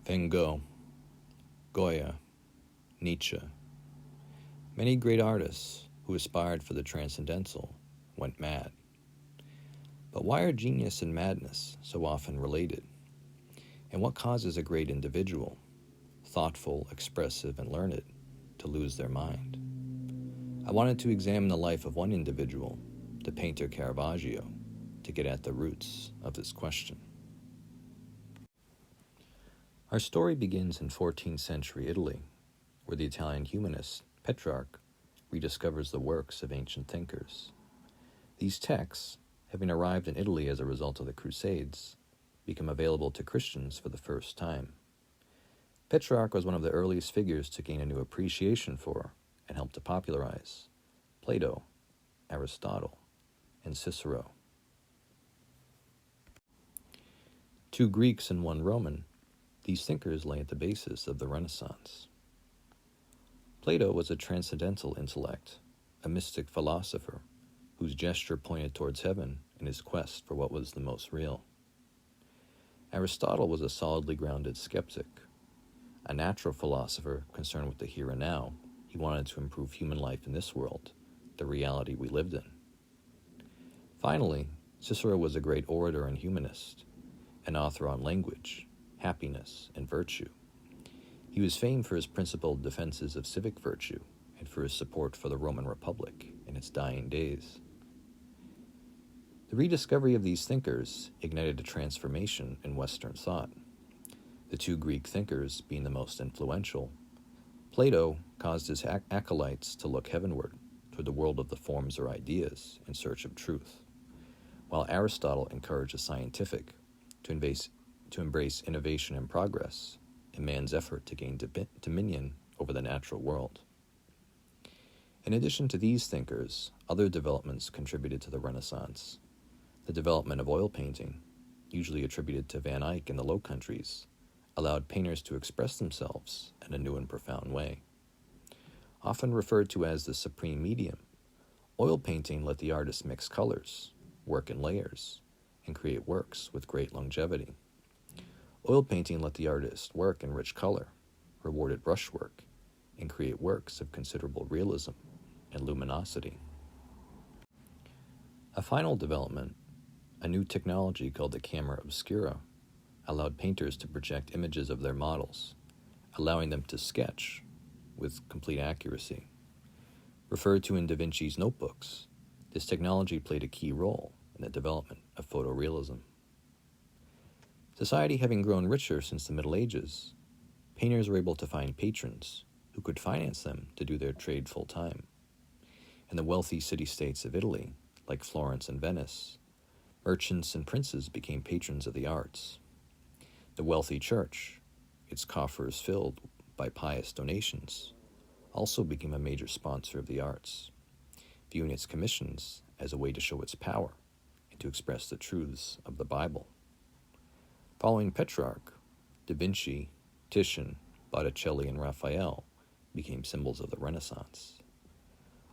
Van Gogh, Goya, Nietzsche. Many great artists who aspired for the transcendental went mad. But why are genius and madness so often related? And what causes a great individual, thoughtful, expressive, and learned, to lose their mind? I wanted to examine the life of one individual, the painter Caravaggio, to get at the roots of this question. Our story begins in 14th century Italy, where the Italian humanist Petrarch rediscovers the works of ancient thinkers. These texts, having arrived in Italy as a result of the Crusades, become available to Christians for the first time. Petrarch was one of the earliest figures to gain a new appreciation for, and help to popularize, Plato, Aristotle, and Cicero. Two Greeks and one Roman, these thinkers lay at the basis of the Renaissance. Plato was a transcendental intellect, a mystic philosopher, whose gesture pointed towards heaven in his quest for what was the most real. Aristotle was a solidly grounded skeptic, a natural philosopher concerned with the here and now. He wanted to improve human life in this world, the reality we lived in. Finally, Cicero was a great orator and humanist, an author on language, happiness, and virtue. He was famed for his principled defenses of civic virtue and for his support for the Roman Republic in its dying days. The rediscovery of these thinkers ignited a transformation in Western thought. The two Greek thinkers being the most influential, Plato caused his acolytes to look heavenward toward the world of the forms or ideas in search of truth, while Aristotle encouraged the scientific to embrace innovation and progress in man's effort to gain dominion over the natural world. In addition to these thinkers, other developments contributed to the Renaissance. The development of oil painting, usually attributed to Van Eyck in the Low Countries, allowed painters to express themselves in a new and profound way. Often referred to as the supreme medium, oil painting let the artist mix colors, work in layers, and create works with great longevity. Oil painting let the artist work in rich color, rewarded brushwork, and create works of considerable realism and luminosity. A final development, a new technology called the camera obscura, allowed painters to project images of their models, allowing them to sketch with complete accuracy. Referred to in Da Vinci's notebooks, this technology played a key role in the development of photorealism. Society having grown richer since the Middle Ages, painters were able to find patrons who could finance them to do their trade full-time. In the wealthy city-states of Italy, like Florence and Venice, merchants and princes became patrons of the arts. The wealthy church, its coffers filled by pious donations, also became a major sponsor of the arts, viewing its commissions as a way to show its power and to express the truths of the Bible. Following Petrarch, Da Vinci, Titian, Botticelli, and Raphael became symbols of the Renaissance.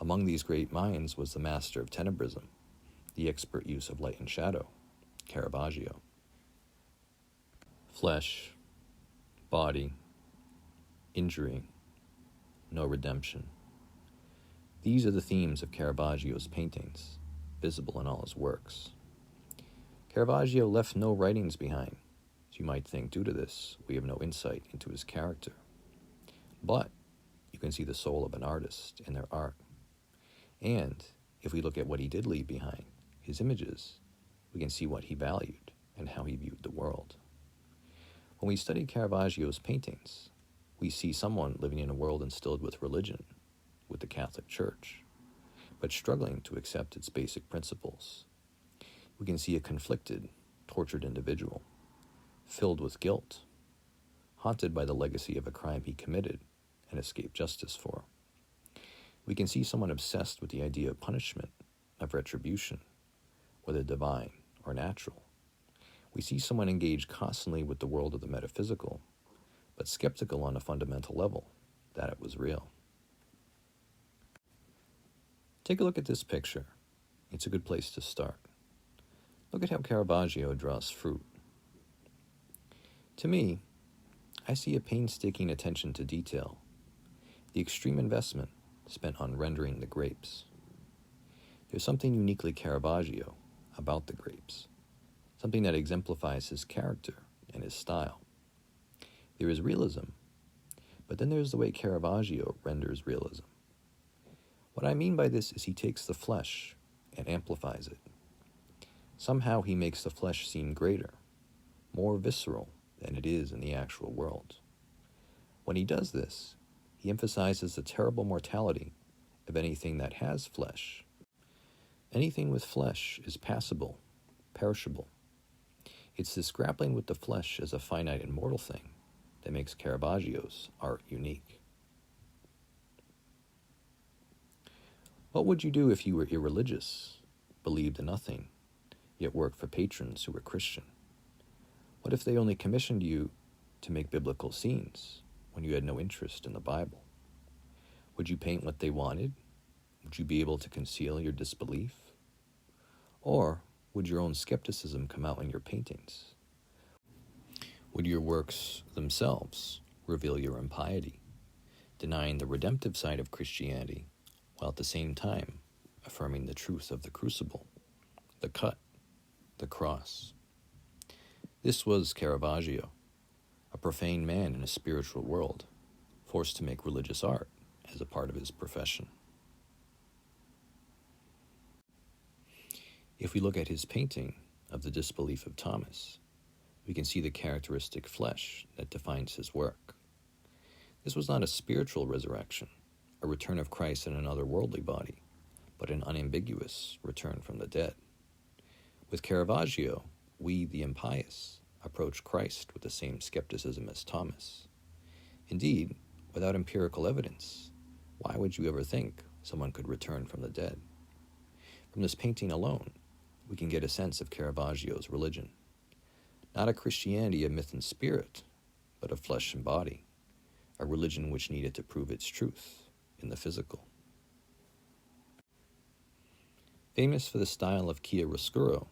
Among these great minds was the master of tenebrism, the expert use of light and shadow, Caravaggio. Flesh, body, injury, no redemption. These are the themes of Caravaggio's paintings, visible in all his works. Caravaggio left no writings behind. As you might think, due to this, we have no insight into his character. But you can see the soul of an artist in their art. And if we look at what he did leave behind, his images, we can see what he valued and how he viewed the world. When we study Caravaggio's paintings, we see someone living in a world instilled with religion, with the Catholic Church, but struggling to accept its basic principles. We can see a conflicted, tortured individual, filled with guilt, haunted by the legacy of a crime he committed and escaped justice for. We can see someone obsessed with the idea of punishment, of retribution, whether divine or natural. We see someone engaged constantly with the world of the metaphysical, but skeptical on a fundamental level that it was real. Take a look at this picture. It's a good place to start. Look at how Caravaggio draws fruit. To me, I see a painstaking attention to detail, the extreme investment spent on rendering the grapes. There's something uniquely Caravaggio about the grapes, something that exemplifies his character and his style. There is realism, but then there's the way Caravaggio renders realism. What I mean by this is he takes the flesh and amplifies it. Somehow he makes the flesh seem greater, more visceral than it is in the actual world. When he does this, he emphasizes the terrible mortality of anything that has flesh. Anything with flesh is passable, perishable. It's this grappling with the flesh as a finite and mortal thing that makes Caravaggio's art unique. What would you do if you were irreligious, believed in nothing, yet worked for patrons who were Christian? What if they only commissioned you to make biblical scenes when you had no interest in the Bible? Would you paint what they wanted? Would you be able to conceal your disbelief? Or would your own skepticism come out in your paintings? Would your works themselves reveal your impiety, denying the redemptive side of Christianity, while at the same time affirming the truth of the crucible, the cut, the cross? This was Caravaggio, a profane man in a spiritual world, forced to make religious art as a part of his profession. If we look at his painting of the disbelief of Thomas, we can see the characteristic flesh that defines his work. This was not a spiritual resurrection, a return of Christ in another worldly body, but an unambiguous return from the dead. With Caravaggio, we, the impious, approach Christ with the same skepticism as Thomas. Indeed, without empirical evidence, why would you ever think someone could return from the dead? From this painting alone, we can get a sense of Caravaggio's religion. Not a Christianity of myth and spirit, but of flesh and body, a religion which needed to prove its truth in the physical. Famous for the style of chiaroscuro,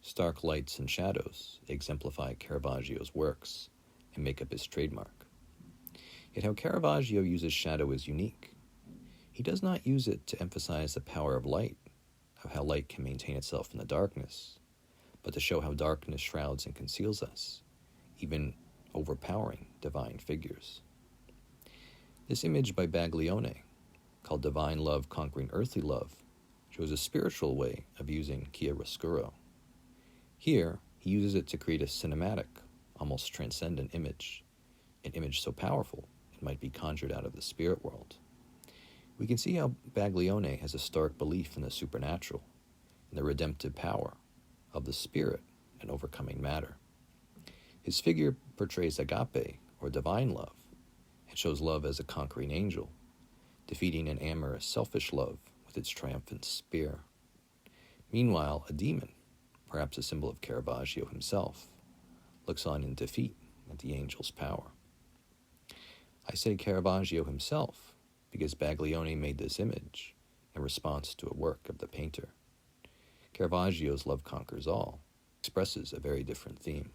stark lights and shadows exemplify Caravaggio's works and make up his trademark. Yet how Caravaggio uses shadow is unique. He does not use it to emphasize the power of light, of how light can maintain itself in the darkness, but to show how darkness shrouds and conceals us, even overpowering divine figures. This image by Baglione, called Divine Love Conquering Earthly Love, shows a spiritual way of using chiaroscuro. Here, he uses it to create a cinematic, almost transcendent image, an image so powerful it might be conjured out of the spirit world. We can see how Baglione has a stark belief in the supernatural, in the redemptive power of the spirit and overcoming matter. His figure portrays agape, or divine love, and shows love as a conquering angel, defeating an amorous, selfish love with its triumphant spear. Meanwhile, a demon, perhaps a symbol of Caravaggio himself, looks on in defeat at the angel's power. I say Caravaggio himself because Baglione made this image in response to a work of the painter. Caravaggio's Love Conquers All expresses a very different theme.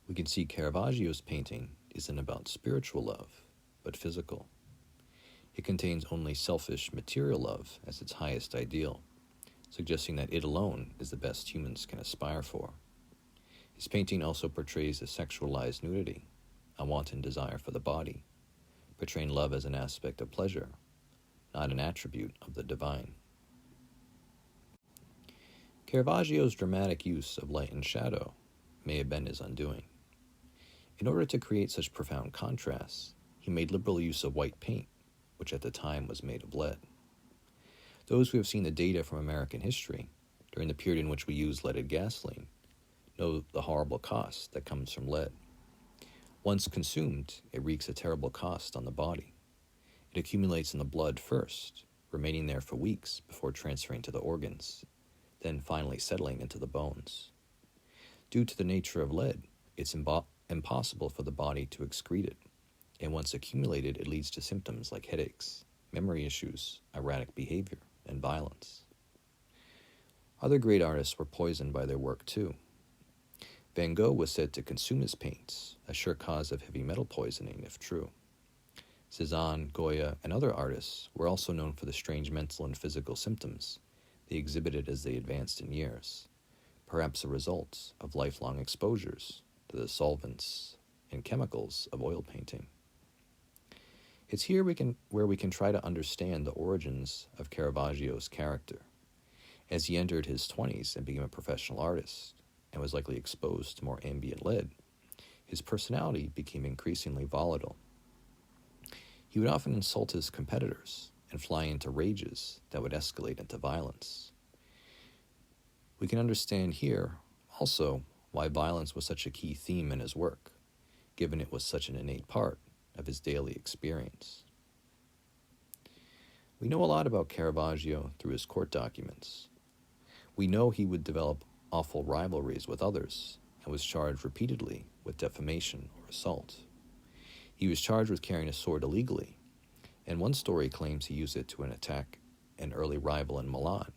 We can see Caravaggio's painting isn't about spiritual love, but physical. It contains only selfish material love as its highest ideal, suggesting that it alone is the best humans can aspire for. His painting also portrays a sexualized nudity, a wanton desire for the body, portraying love as an aspect of pleasure, not an attribute of the divine. Caravaggio's dramatic use of light and shadow may have been his undoing. In order to create such profound contrasts, he made liberal use of white paint, which at the time was made of lead. Those who have seen the data from American history, during the period in which we used leaded gasoline, know the horrible cost that comes from lead. Once consumed, it wreaks a terrible cost on the body. It accumulates in the blood first, remaining there for weeks before transferring to the organs, then finally settling into the bones. Due to the nature of lead, it's impossible for the body to excrete it, and once accumulated, it leads to symptoms like headaches, memory issues, erratic behavior, and violence. Other great artists were poisoned by their work too. Van Gogh was said to consume his paints, a sure cause of heavy metal poisoning if true. Cézanne, Goya, and other artists were also known for the strange mental and physical symptoms they exhibited as they advanced in years, perhaps a result of lifelong exposures to the solvents and chemicals of oil painting. It's here where we can try to understand the origins of Caravaggio's character. As he entered his 20s and became a professional artist, and was likely exposed to more ambient lead, his personality became increasingly volatile. He would often insult his competitors and fly into rages that would escalate into violence. We can understand here, also, why violence was such a key theme in his work, given it was such an innate part of his daily experience. We know a lot about Caravaggio through his court documents. We know he would develop awful rivalries with others and was charged repeatedly with defamation or assault. He was charged with carrying a sword illegally, and one story claims he used it to attack an early rival in Milan,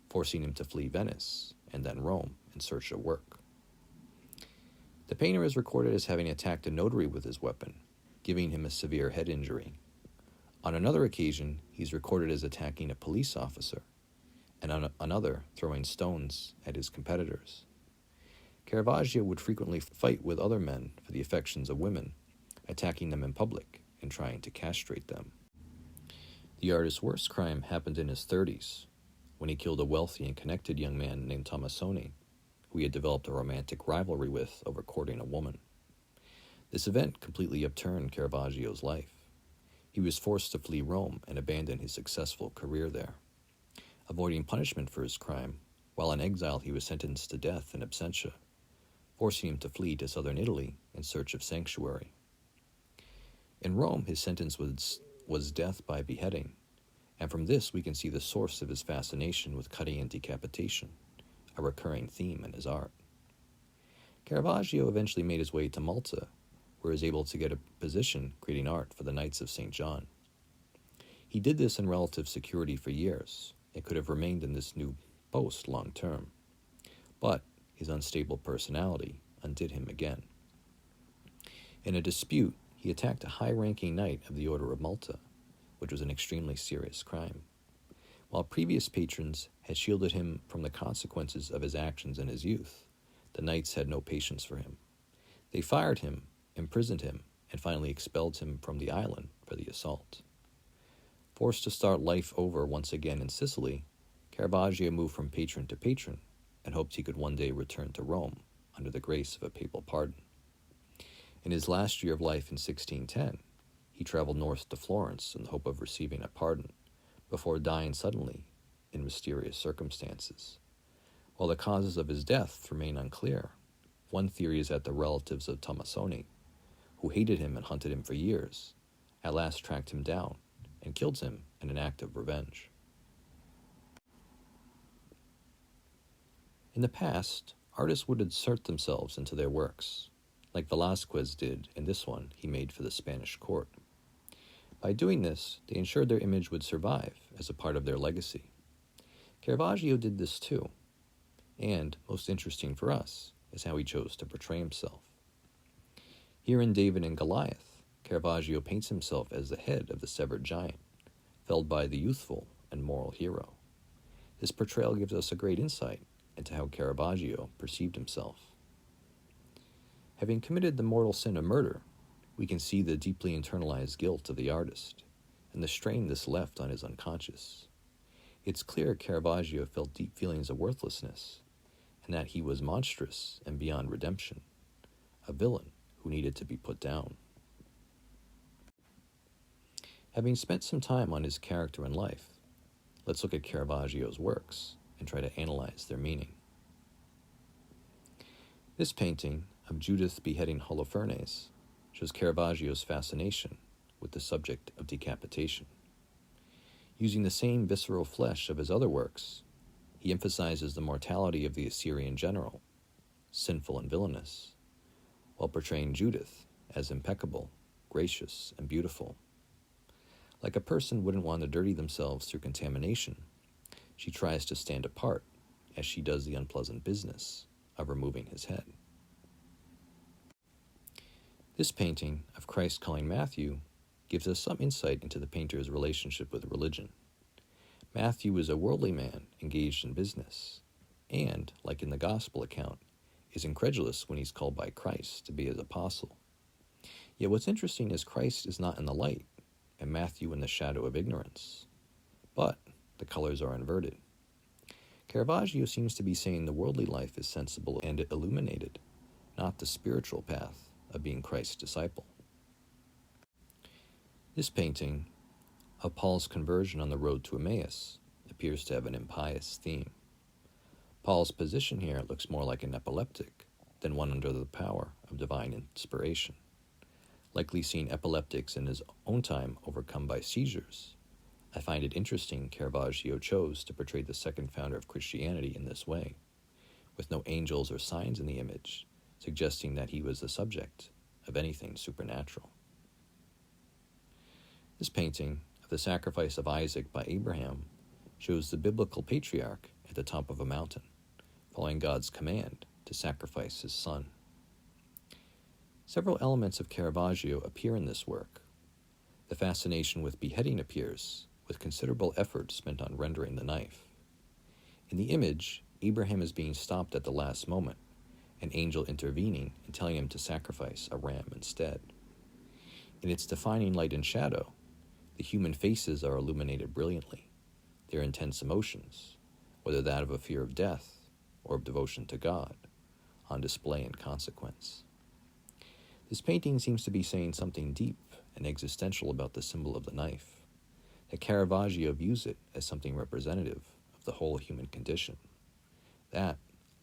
forcing him to flee Venice and then Rome in search of work. The painter is recorded as having attacked a notary with his weapon, giving him a severe head injury. On another occasion, he's recorded as attacking a police officer, and on another, throwing stones at his competitors. Caravaggio would frequently fight with other men for the affections of women, attacking them in public and trying to castrate them. The artist's worst crime happened in his 30s, when he killed a wealthy and connected young man named Tomassoni, who he had developed a romantic rivalry with over courting a woman. This event completely upturned Caravaggio's life. He was forced to flee Rome and abandon his successful career there. Avoiding punishment for his crime, while in exile he was sentenced to death in absentia, forcing him to flee to southern Italy in search of sanctuary. In Rome, his sentence was death by beheading, and from this we can see the source of his fascination with cutting and decapitation, a recurring theme in his art. Caravaggio eventually made his way to Malta, where he was able to get a position creating art for the Knights of St. John. He did this in relative security for years, and could have remained in this new post long term, but his unstable personality undid him again. In a dispute, he attacked a high-ranking knight of the Order of Malta, which was an extremely serious crime. While previous patrons had shielded him from the consequences of his actions in his youth, the knights had no patience for him. They fired him, imprisoned him, and finally expelled him from the island for the assault. Forced to start life over once again in Sicily, Caravaggio moved from patron to patron and hoped he could one day return to Rome under the grace of a papal pardon. In his last year of life in 1610, he traveled north to Florence in the hope of receiving a pardon, before dying suddenly in mysterious circumstances. While the causes of his death remain unclear, one theory is that the relatives of Tomassoni, who hated him and hunted him for years, at last tracked him down and killed him in an act of revenge. In the past, artists would insert themselves into their works, like Velázquez did in this one he made for the Spanish court. By doing this, they ensured their image would survive as a part of their legacy. Caravaggio did this too, and, most interesting for us, is how he chose to portray himself. Here in David and Goliath, Caravaggio paints himself as the head of the severed giant, felled by the youthful and moral hero. This portrayal gives us a great insight into how Caravaggio perceived himself. Having committed the mortal sin of murder, we can see the deeply internalized guilt of the artist and the strain this left on his unconscious. It's clear Caravaggio felt deep feelings of worthlessness and that he was monstrous and beyond redemption, a villain who needed to be put down. Having spent some time on his character and life, let's look at Caravaggio's works and try to analyze their meaning. This painting of Judith beheading Holofernes shows Caravaggio's fascination with the subject of decapitation. Using the same visceral flesh of his other works, he emphasizes the mortality of the Assyrian general, sinful and villainous, while portraying Judith as impeccable, gracious, and beautiful. Like a person wouldn't want to dirty themselves through contamination, she tries to stand apart as she does the unpleasant business of removing his head. This painting of Christ calling Matthew gives us some insight into the painter's relationship with religion. Matthew is a worldly man engaged in business, and, like in the Gospel account, is incredulous when he's called by Christ to be his apostle. Yet what's interesting is Christ is not in the light, and Matthew in the shadow of ignorance. But the colors are inverted. Caravaggio seems to be saying the worldly life is sensible and illuminated, not the spiritual path of being Christ's disciple. This painting of Paul's conversion on the road to Emmaus appears to have an impious theme. Paul's position here looks more like an epileptic than one under the power of divine inspiration, likely seen epileptics in his own time overcome by seizures. I find it interesting Caravaggio chose to portray the second founder of Christianity in this way, with no angels or signs in the image, suggesting that he was the subject of anything supernatural. This painting of the sacrifice of Isaac by Abraham shows the biblical patriarch at the top of a mountain, following God's command to sacrifice his son. Several elements of Caravaggio appear in this work. The fascination with beheading appears, with considerable effort spent on rendering the knife. In the image, Abraham is being stopped at the last moment, an angel intervening and telling him to sacrifice a ram instead. In its defining light and shadow, the human faces are illuminated brilliantly, their intense emotions, whether that of a fear of death or of devotion to God, on display in consequence. This painting seems to be saying something deep and existential about the symbol of the knife, that Caravaggio views it as something representative of the whole human condition, that,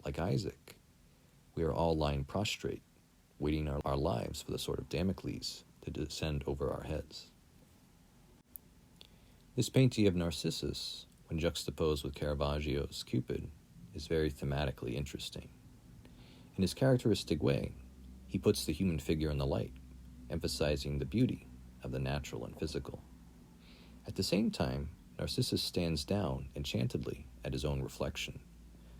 like Isaac, we are all lying prostrate, waiting our lives for the sword of Damocles to descend over our heads. This painting of Narcissus, when juxtaposed with Caravaggio's Cupid, is very thematically interesting. In his characteristic way, he puts the human figure in the light, emphasizing the beauty of the natural and physical. At the same time, Narcissus stands down enchantedly at his own reflection,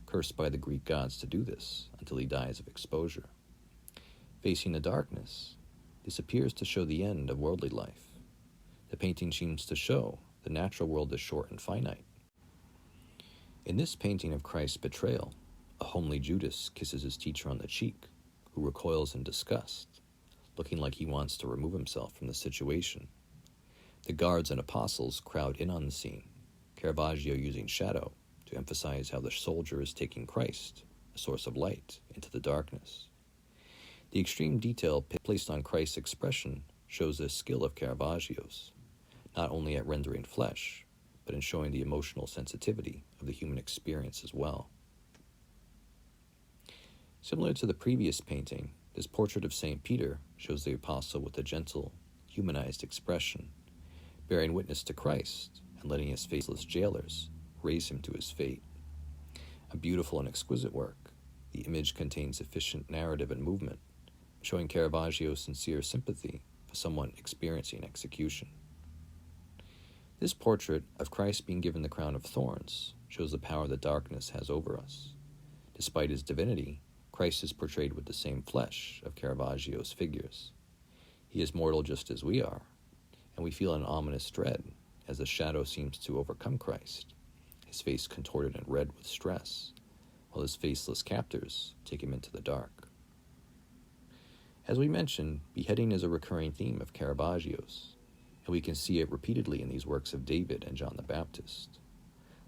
cursed by the Greek gods to do this until he dies of exposure. Facing the darkness, this appears to show the end of worldly life. The painting seems to show the natural world is short and finite. In this painting of Christ's betrayal, a homely Judas kisses his teacher on the cheek, who recoils in disgust, looking like he wants to remove himself from the situation. The guards and apostles crowd in on the scene, Caravaggio using shadow to emphasize how the soldier is taking Christ, a source of light, into the darkness. The extreme detail placed on Christ's expression shows the skill of Caravaggio's, not only at rendering flesh, but in showing the emotional sensitivity of the human experience as well. Similar to the previous painting, this portrait of St. Peter shows the apostle with a gentle, humanized expression, bearing witness to Christ and letting his faceless jailers raise him to his fate. A beautiful and exquisite work, the image contains efficient narrative and movement, showing Caravaggio's sincere sympathy for someone experiencing execution. This portrait of Christ being given the crown of thorns shows the power that darkness has over us. Despite his divinity, Christ is portrayed with the same flesh of Caravaggio's figures. He is mortal just as we are, and we feel an ominous dread as the shadow seems to overcome Christ, his face contorted and red with stress, while his faceless captors take him into the dark. As we mentioned, beheading is a recurring theme of Caravaggio's, and we can see it repeatedly in these works of David and John the Baptist.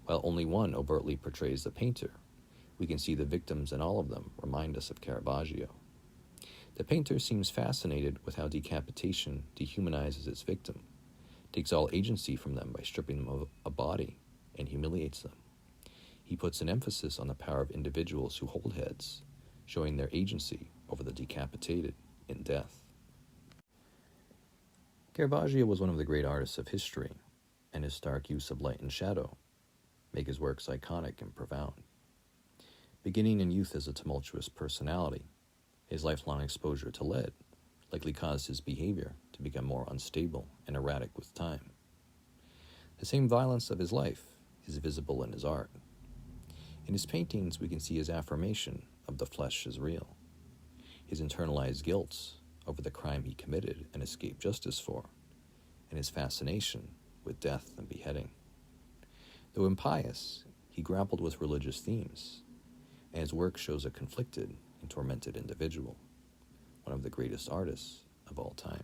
While only one overtly portrays the painter, we can see the victims in all of them remind us of Caravaggio. The painter seems fascinated with how decapitation dehumanizes its victim, takes all agency from them by stripping them of a body, and humiliates them. He puts an emphasis on the power of individuals who hold heads, showing their agency over the decapitated in death. Caravaggio was one of the great artists of history, and his stark use of light and shadow make his works iconic and profound. Beginning in youth as a tumultuous personality, his lifelong exposure to lead likely caused his behavior to become more unstable and erratic with time. The same violence of his life is visible in his art. In his paintings, we can see his affirmation of the flesh is real, his internalized guilt over the crime he committed and escaped justice for, and his fascination with death and beheading. Though impious, he grappled with religious themes, and his work shows a conflicted and tormented individual, one of the greatest artists of all time.